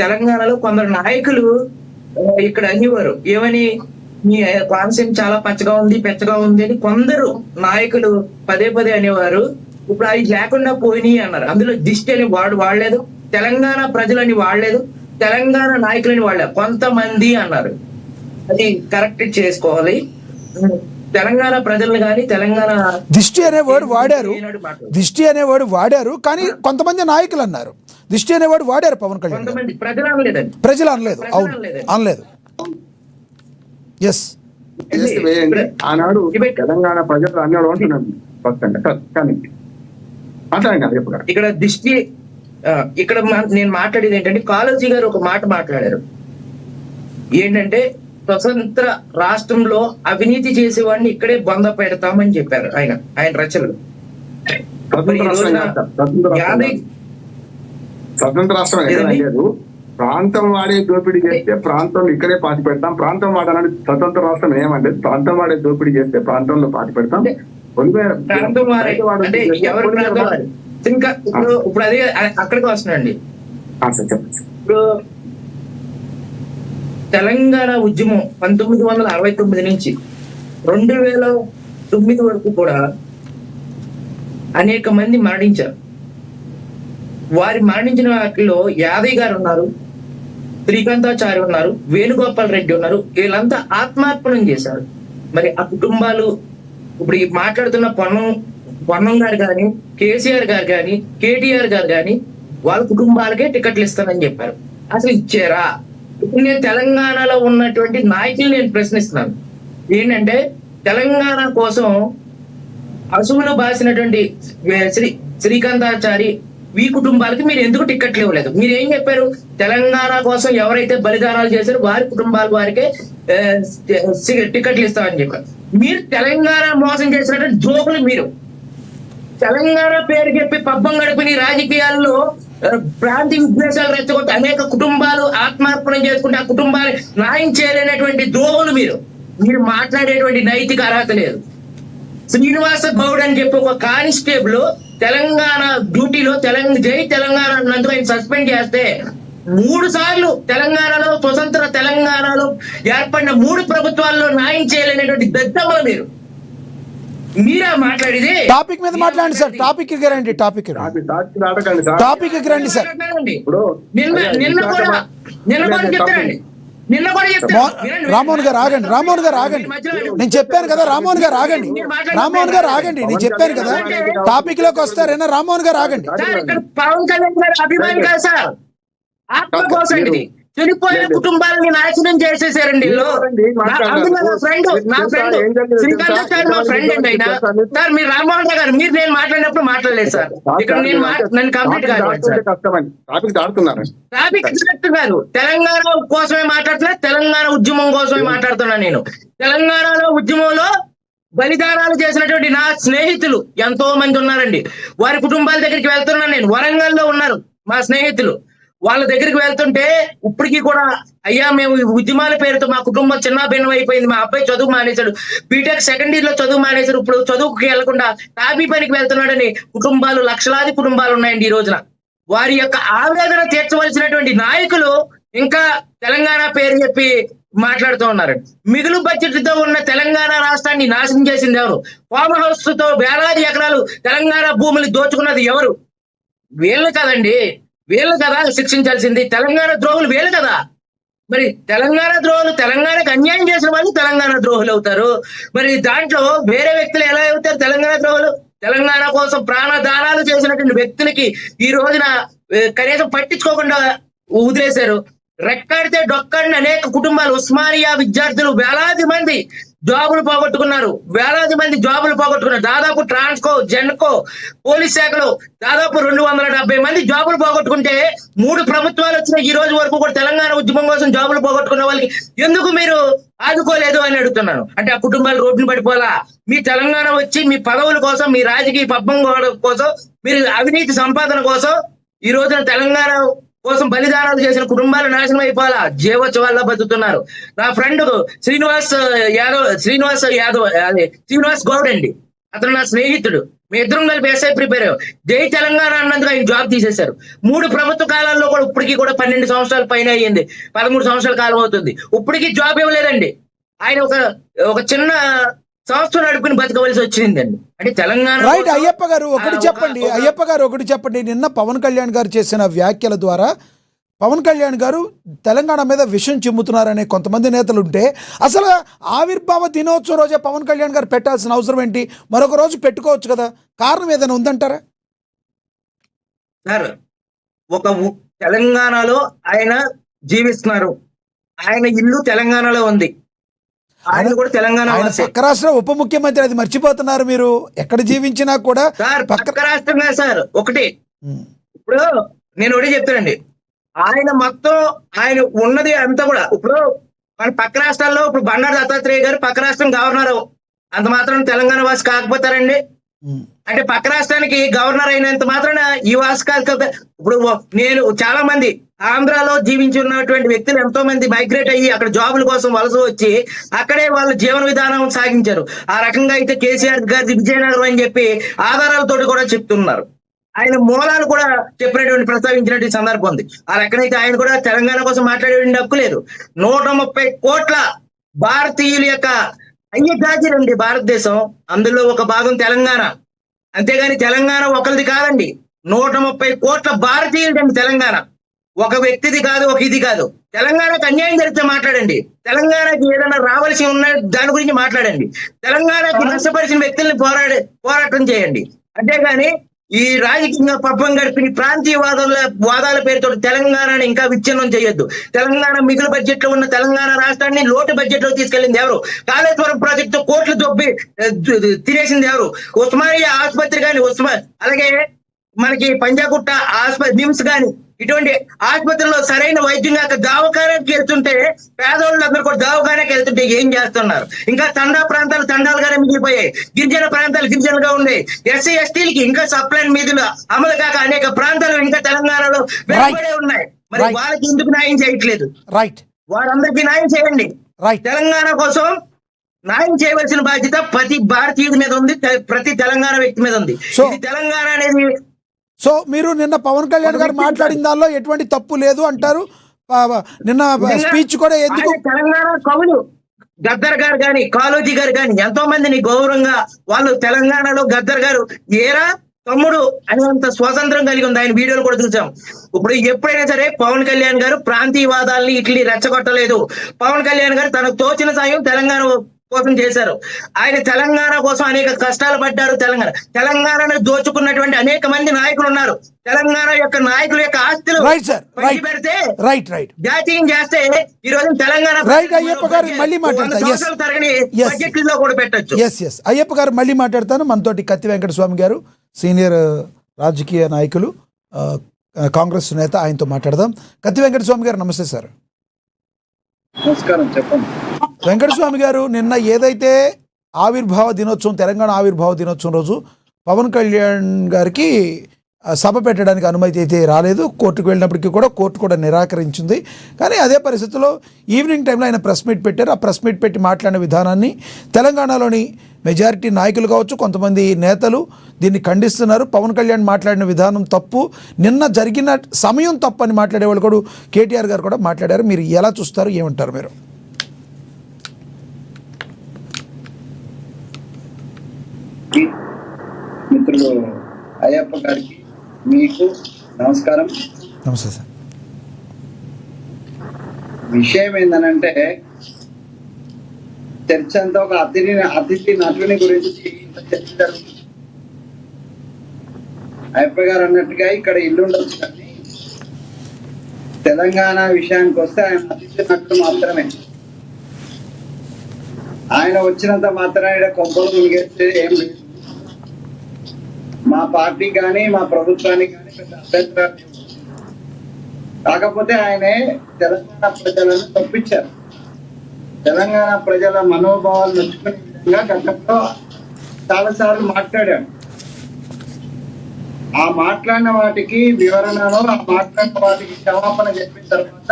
తెలంగాణలో కొందరు నాయకులు ఇక్కడ అనేవారు ఏమని, మీ కాన్సెప్ట్ చాలా పెచ్చగా ఉంది అని కొందరు నాయకులు పదే పదే అనేవారు. ఇప్పుడు అవి లేకుండా పోయినాయి అన్నారు. అందులో దిష్టి అని వాడలేదు, తెలంగాణ ప్రజలని వాడలేదు, తెలంగాణ నాయకులని వాడలేదు, కొంతమంది అన్నారు. అది కరెక్ట్ చేసుకోవాలి. తెలంగాణ ప్రజలను కానీ తెలంగాణ దిష్టి అనేవాడు వాడారు కానీ కొంతమంది నాయకులు అన్నారు. దిష్టి అనేవాడు వాడారు పవన్ కళ్యాణ్, ప్రజలు అనలేదు. అవును, అనలేదు. ఎస్, ఆనాడు తెలంగాణ ప్రజలు అన్నాడు అంటున్నాను. ఇక్కడ దిష్టి, ఇక్కడ నేను మాట్లాడేది ఏంటంటే, కాళోజీ గారు ఒక మాట మాట్లాడారు. ఏంటంటే, స్వతంత్ర రాష్ట్రంలో అవినీతి చేసేవాడిని ఇక్కడే బొంద పెడతామని చెప్పారు ఆయన రచనలు. స్వతంత్ర రాష్ట్రం లేదు, ప్రాంతం వాడే దోపిడీ చేస్తే ప్రాంతంలో ఇక్కడే పాతి పెడతాం, ప్రాంతం వాడాలని స్వతంత్ర రాష్ట్రం ఏమంటే ప్రాంతం వాడే దోపిడీ చేస్తే ప్రాంతంలో పాతి పెడతాం. ఇంకా ఇప్పుడు అదే అక్కడికి వస్తున్నాండి. ఇప్పుడు తెలంగాణ ఉద్యమం 1969 నుంచి 2009 వరకు కూడా అనేక మంది మరణించారు. వారి మరణించిన వాటిలో యాదయ్య గారు ఉన్నారు, శ్రీకాంతాచారి ఉన్నారు, వేణుగోపాల్ రెడ్డి ఉన్నారు. వీళ్ళంతా ఆత్మార్పణం చేశారు. మరి ఆ కుటుంబాలు ఇప్పుడు మాట్లాడుతున్న పొన్నం గారు కానీ, కేసీఆర్ గారు కానీ, కేటీఆర్ గారు కానీ వాళ్ళ కుటుంబాలకే టికెట్లు ఇస్తానని చెప్పారు. అసలు ఇచ్చారా? ఇప్పుడు నేను తెలంగాణలో ఉన్నటువంటి నాయకులు నేను ప్రశ్నిస్తున్నాను. ఏంటంటే, తెలంగాణ కోసం అసువులు బాసినటువంటి శ్రీకాంతాచారి ఈ కుటుంబాలకి మీరు ఎందుకు టికెట్లు ఇవ్వలేదు? మీరు ఏం చెప్పారు? తెలంగాణ కోసం ఎవరైతే బలిదానాలు చేశారో వారి కుటుంబాల వారికే టికెట్లు ఇస్తామని చెప్పారు. మీరు తెలంగాణ మోసం చేసినటువంటి జోకులు. మీరు తెలంగాణ పేరు చెప్పి పబ్బం గడిపిన రాజకీయాల్లో ప్రాంతీయ ఉద్దేశాలు రెచ్చగొట్టి అనేక కుటుంబాలు ఆత్మార్పణం చేసుకుంటే ఆ కుటుంబాలు న్యాయం చేయలేనటువంటి ద్రోహులు. మీరు మాట్లాడేటువంటి నైతిక అర్హత లేదు. శ్రీనివాస గౌడ్ అని చెప్పి ఒక కానిస్టేబుల్ తెలంగాణ డ్యూటీలో జై తెలంగాణ అన్నందుకు ఆయన సస్పెండ్ చేస్తే 3 సార్లు తెలంగాణలో స్వతంత్ర తెలంగాణలో ఏర్పడిన 3 ప్రభుత్వాల్లో న్యాయం చేయలేనటువంటి దద్దమ్మలు మీరా మాట్లాడేది? టాపిక్ మీద మాట్లాడండి సార్. టాపిక్ రండి సార్. నిన్న కూడా చెప్తానండి. రామోహన్ గారు ఆగండి. నేను చెప్పాను కదా, రామోహన్ గారు ఆగండి. నేను చెప్పాను కదా, టాపిక్ లోకి వస్తారేనా? రామోహన్ గారు ఆగండి. పవన్ కళ్యాణ్ గారు అభిమాని కాదు సార్, ఆత్మ కోసం ఇది. చనిపోయిన కుటుంబాలని నాశనం చేసేసారండి. నా ఫ్రెండ్ శ్రీకాంతాచారి మా ఫ్రెండ్ అండి ఆయన. సార్ మీరు రామోహన్ గారు నేను మాట్లాడినప్పుడు మాట్లాడలేదు సార్. ఇక్కడ నన్ను కంప్లీట్ గారు తెలంగాణ కోసమే మాట్లాడలేదు, తెలంగాణ ఉద్యమం కోసమే మాట్లాడుతున్నా. నేను తెలంగాణలో ఉద్యమంలో బలిదానాలు చేసినటువంటి నా స్నేహితులు ఎంతో మంది ఉన్నారండి. వారి కుటుంబాల దగ్గరికి వెళ్తున్నాను నేను. వరంగల్లో ఉన్నారు మా స్నేహితులు. వాళ్ళ దగ్గరికి వెళ్తుంటే ఇప్పటికీ కూడా, అయ్యా మేము ఉద్యమాల పేరుతో మా కుటుంబం చిన్న భిన్నం అయిపోయింది, మా అబ్బాయి చదువు మానేశాడు, బీటెక్ సెకండ్ ఇయర్ లో చదువు మానేశారు, ఇప్పుడు చదువుకి వెళ్లకుండా టాపీ పనికి వెళ్తున్నాడని కుటుంబాలు, లక్షలాది కుటుంబాలు ఉన్నాయండి ఈ రోజున. వారి యొక్క ఆవేదన తీర్చవలసినటువంటి నాయకులు ఇంకా తెలంగాణ పేరు చెప్పి మాట్లాడుతూ ఉన్నారు. మిగులు బడ్జెట్ తో ఉన్న తెలంగాణ రాష్ట్రాన్ని నాశనం చేసింది ఎవరు? ఫామ్ హౌస్ తో వేలాది ఎకరాలు తెలంగాణ భూములు దోచుకున్నది ఎవరు? వీళ్ళు కదండి. వీళ్ళు కదా శిక్షించాల్సింది. తెలంగాణ ద్రోహులు వీళ్ళు కదా. మరి తెలంగాణ ద్రోహులు, తెలంగాణకు అన్యాయం చేసిన వాళ్ళు తెలంగాణ ద్రోహులు అవుతారు. మరి దాంట్లో వేరే వ్యక్తులు ఎలా అవుతారు తెలంగాణ ద్రోహులు? తెలంగాణ కోసం ప్రాణదానాలు చేసినటువంటి వ్యక్తులకి ఈ రోజున కనీసం పట్టించుకోకుండా వదిలేశారు. రెక్కాడితే డొక్కాడిన అనేక కుటుంబాలు, ఉస్మానియా విద్యార్థులు వేలాది మంది జాబులు పోగొట్టుకున్నారు. దాదాపు ట్రాన్స్కో, జెన్కో, పోలీస్ శాఖలో దాదాపు 270 మంది జాబులు పోగొట్టుకుంటే 3 ప్రభుత్వాలు వచ్చిన ఈ రోజు వరకు కూడా తెలంగాణ ఉద్యమం కోసం జాబులు పోగొట్టుకున్న వాళ్ళకి ఎందుకు మీరు ఆదుకోలేదు అని అడుగుతున్నాను. అంటే ఆ కుటుంబాలు రోడ్డును పడిపోలా? మీ తెలంగాణ వచ్చి మీ పదవుల కోసం, మీ రాజకీయ పబ్బం కోసం, మీరు అవినీతి సంపాదన కోసం ఈ రోజున తెలంగాణ కోసం బలిదానాలు చేసిన కుటుంబాలు నాశనం అయిపోవాలా? జీవోత్సవాల్లో బతుకుతున్నారు. నా ఫ్రెండ్ శ్రీనివాస్ గౌడ్ అండి, అతను నా స్నేహితుడు. మీ ఇద్దరం కలిపి ఎస్ఐ ప్రిపేర్ అయ్యాం. జై తెలంగాణ అన్నందుకు ఆయన జాబ్ తీసేశారు. 3 ప్రభుత్వ కాలాల్లో కూడా ఇప్పటికీ కూడా 12 సంవత్సరాల పైన అయ్యింది, 13 సంవత్సరాల కాలం అవుతుంది, ఇప్పటికీ జాబ్ ఇవ్వలేదండి. ఆయన ఒక చిన్న సంస్థ నడుపుకుని బతకవలసి వచ్చిందండి. అంటే తెలంగాణ రైట్. అయ్యప్ప గారు ఒకటి చెప్పండి. నిన్న పవన్ కళ్యాణ్ గారు చేసిన వ్యాఖ్యల ద్వారా పవన్ కళ్యాణ్ గారు తెలంగాణ మీద విషం చిమ్ముతున్నారనే కొంతమంది నేతలు ఉంటే, అసలు ఆవిర్భావ దినోత్సవం రోజే పవన్ కళ్యాణ్ గారు పెట్టాల్సిన అవసరం ఏంటి? మరొక రోజు పెట్టుకోవచ్చు కదా. కారణం ఏదైనా ఉందంటారా? సార్, తెలంగాణలో ఆయన జీవిస్తున్నారు, ఆయన ఇల్లు తెలంగాణలో ఉంది, ఆయన కూడా తెలంగాణ పక్క రాష్ట్ర ఉప ముఖ్యమంత్రి, అది మర్చిపోతున్నారు మీరు. ఎక్కడ జీవించినా కూడా సార్ పక్క రాష్ట్రంగా సార్. ఒకటి ఇప్పుడు నేను ఒకటి చెప్తానండి, ఆయన మొత్తం ఆయన ఉన్నది అంతా కూడా ఇప్పుడు మన పక్క రాష్ట్రాల్లో ఇప్పుడు బండారు దత్తాత్రేయ గారు పక్క రాష్ట్రం గవర్నర్, అంత మాత్రం తెలంగాణ వాసి కాకపోతారండి? అంటే పక్క రాష్ట్రానికి గవర్నర్ అయినంత మాత్రాన ఈ వాసి కాదు కదా. ఇప్పుడు నేను చాలా మంది ఆంధ్రాలో జీవించి ఉన్నటువంటి వ్యక్తులు ఎంతో మంది మైగ్రేట్ అయ్యి అక్కడ జాబుల కోసం వలస వచ్చి అక్కడే వాళ్ళ జీవన విధానం సాగించారు. ఆ రకంగా అయితే కేసీఆర్ గారి విజయనగరం అని చెప్పి ఆధారాలతో కూడా చెప్తున్నారు. ఆయన మూలాలు కూడా చెప్పినటువంటి ప్రస్తావించినటువంటి సందర్భం ఉంది. ఆ రకంగా ఆయన కూడా తెలంగాణ కోసం మాట్లాడేటువంటి హక్కు లేదు. 130 కోట్ల భారతీయుల యొక్క అయ్యగాజీలండి భారతదేశం, అందులో ఒక భాగం తెలంగాణ. అంతేగాని తెలంగాణ ఒకరిది కాదండి, 130 కోట్ల భారతీయులండి తెలంగాణ. ఒక వ్యక్తిది కాదు, ఒక ఇది కాదు. తెలంగాణకు అన్యాయం జరిగితే మాట్లాడండి, తెలంగాణకి ఏదైనా రావాల్సి ఉన్న దాని గురించి మాట్లాడండి, తెలంగాణకి నష్టపరిచిన వ్యక్తుల్ని పోరాటం చేయండి. అంతేగాని ఈ రాజకీయ పబ్బం గడిపి ప్రాంతీయ వాదాల పేరుతో తెలంగాణని ఇంకా విచ్ఛిన్నం చేయొద్దు. తెలంగాణ మిగులు బడ్జెట్ లో ఉన్న తెలంగాణ రాష్ట్రాన్ని లోటు బడ్జెట్ లో తీసుకెళ్లింది ఎవరు? కాళేశ్వరం ప్రాజెక్టు కోట్లు దొబ్బి తినేసింది ఎవరు? ఉస్మానియా ఆసుపత్రి కానీ, అలాగే మనకి పంజాగుట్ట ఆసుపత్రి, నిమ్స్ కానీ, ఇటువంటి ఆసుపత్రిలో సరైన వైద్యం కాక దవాఖానాకి వెళ్తుంటే పేదవాళ్ళందరూ కూడా దవాఖానాకి వెళ్తుంటే ఏం చేస్తున్నారు? ఇంకా తండా ప్రాంతాలు తండాలుగానే మిగిలిపోయాయి, గిరిజన ప్రాంతాలు గిరిజనగా ఉన్నాయి, ఎస్సీ ఎస్టీలకి ఇంకా సప్లైన్ మీదులు అమలు కాక అనేక ప్రాంతాలు ఇంకా తెలంగాణలో వెలువడే ఉన్నాయి. మరి వాళ్ళకి ఎందుకు న్యాయం చేయట్లేదు? వారందరికీ న్యాయం చేయండి. తెలంగాణ కోసం న్యాయం చేయవలసిన బాధ్యత ప్రతి భారతీయుడి మీద ఉంది, ప్రతి తెలంగాణ వ్యక్తి మీద ఉంది. ఇది తెలంగాణ అనేది. సో మీరు నిన్న పవన్ కళ్యాణ్ గారు మాట్లాడిన దానిలో ఎటువంటి తప్పు లేదు అంటారు. నిన్న స్పీచ్ కూడా ఎందుకు? తెలంగాణ కవులు గద్దర్ గారు కానీ, కాళోజీ గారు కానీ ఎంతో మందిని గౌరవంగా వాళ్ళు తెలంగాణలో గద్దర్ గారు ఏరా తమ్ముడు అనేంత స్వాతంత్రం కలిగి ఉంది. ఆయన వీడియోలు కూడా చూసాం. ఇప్పుడు ఎప్పుడైనా సరే పవన్ కళ్యాణ్ గారు ప్రాంతీయవాదాలని ఇట్లా రెచ్చగొట్టలేదు. పవన్ కళ్యాణ్ గారు తనకు తోచిన సాయం తెలంగాణ కోసం చేశారు. ఆయన తెలంగాణ కోసం అనేక కష్టాలు పడ్డారు. తెలంగాణను దోచుకున్నటువంటి అనేక మంది నాయకులు ఉన్నారు. తెలంగాణ యొక్క నాయకుల యొక్క ఆస్తులు పెడితే జాతీయం చేస్తే ఈ రోజు తెలంగాణ తరగని బడ్జెట్లో కూడా పెట్టచ్చు. అయ్యప్ప గారు మళ్ళీ మాట్లాడతాను. మనతోటి కత్తి వెంకట స్వామి గారు, సీనియర్ రాజకీయ నాయకులు, కాంగ్రెస్ నేత, ఆయనతో మాట్లాడదాం. కత్తి వెంకట స్వామి గారు నమస్తే సార్. నమస్కారం, చెప్పండి. వెంకటస్వామి గారు, నిన్న ఏదైతే ఆవిర్భావ దినోత్సవం, తెలంగాణ ఆవిర్భావ దినోత్సవం రోజు పవన్ కళ్యాణ్ గారికి సభ పెట్టడానికి అనుమతి అయితే రాలేదు. కోర్టుకు వెళ్ళినప్పటికీ కూడా కోర్టు కూడా నిరాకరించింది. కానీ అదే పరిస్థితుల్లో ఈవినింగ్ టైంలో ఆయన ప్రెస్ మీట్ పెట్టారు. ఆ ప్రెస్ మీట్ పెట్టి మాట్లాడిన విధానాన్ని తెలంగాణలోని మెజారిటీ నాయకులు కావచ్చు, కొంతమంది నేతలు దీన్ని ఖండిస్తున్నారు. పవన్ కళ్యాణ్ మాట్లాడిన విధానం తప్పు, నిన్న జరిగిన సమయం తప్పు అని మాట్లాడేవాళ్ళు కూడా కేటీఆర్ గారు కూడా మాట్లాడారు. మీరు ఎలా చూస్తారు, ఏమంటారు మీరు? మిత్రులు అయ్యప్ప గారికి, మీకు నమస్కారం. నమస్తే సార్. విషయం ఏంటనంటే, చర్చ అంతా ఒక అతిథి నటుని గురించి చర్చ జరుగుతుంది. అయ్యప్ప గారు అన్నట్టుగా ఇక్కడ ఇల్లు ఉండొచ్చు, కానీ తెలంగాణ విషయానికి వస్తే ఆయన అతిథి నటుడు మాత్రమే. ఆయన వచ్చినంత మాత్రం ఇక్కడ కొంపలు మునిగేస్తే ఏం లేదు. మా పార్టీ కానీ మా ప్రభుత్వానికి కానీ పెద్ద అభ్యంతరాలు. కాకపోతే ఆయనే తెలంగాణ ప్రజలను తప్పించారు. తెలంగాణ ప్రజల మనోభావాలు నచ్చుకునే విధంగా గతంలో చాలాసార్లు మాట్లాడాడు. ఆ మాట్లాడిన వాటికి వివరణలో, ఆ మాట్లాడిన వాటికి క్షమాపణ చెప్పిన తర్వాత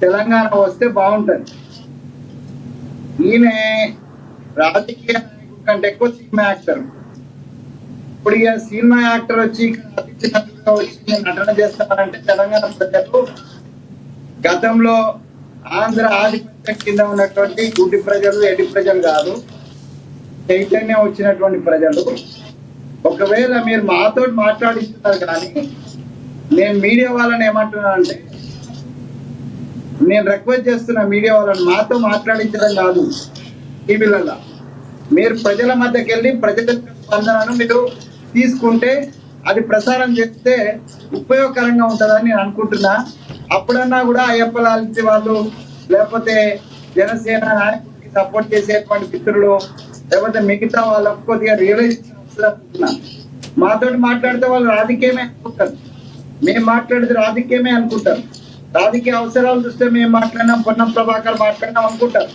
తెలంగాణ వస్తే బాగుంటుంది. ఈయన రాజకీయ నాయకుడి కంటే ఎక్కువ సినిమా యాక్టర్. ఇప్పుడు ఇక సినిమా యాక్టర్ వచ్చి అతిథి నటుడుగా వచ్చి నేను నటన చేస్తానంటే తెలంగాణ ప్రజలు గతంలో ఆంధ్ర ఆధిపత్యం కింద ఉన్నటువంటి గుడ్డి ప్రజలు, ఎడి ప్రజలు కాదు, చైతన్యం వచ్చినటువంటి ప్రజలు. ఒకవేళ మీరు మాతో మాట్లాడిస్తున్నారు కానీ నేను మీడియా వాళ్ళని ఏమంటున్నానంటే, నేను రిక్వెస్ట్ చేస్తున్నా మీడియా వాళ్ళని మాతో మాట్లాడించడం కాదు, టీవీలలో మీరు ప్రజల మధ్యకి వెళ్ళి ప్రజల స్పందనను మీరు తీసుకుంటే అది ప్రసారం చేస్తే ఉపయోగకరంగా ఉంటుందని నేను అనుకుంటున్నా. అప్పుడన్నా కూడా అయ్యప్ప లాంటి వాళ్ళు, లేకపోతే జనసేన నాయకుడికి సపోర్ట్ చేసేటువంటి మిత్రులు, లేకపోతే మిగతా వాళ్ళకు కొద్దిగా రియలైజేషన్ అవసరం. మాతో మాట్లాడితే వాళ్ళు రాజకీయమే అనుకుంటారు, మేము మాట్లాడితే రాజకీయమే అనుకుంటారు, రాజకీయ అవసరాలు చూస్తే మేము మాట్లాడినాం, పొన్నం ప్రభాకర్ మాట్లాడినాం అనుకుంటారు.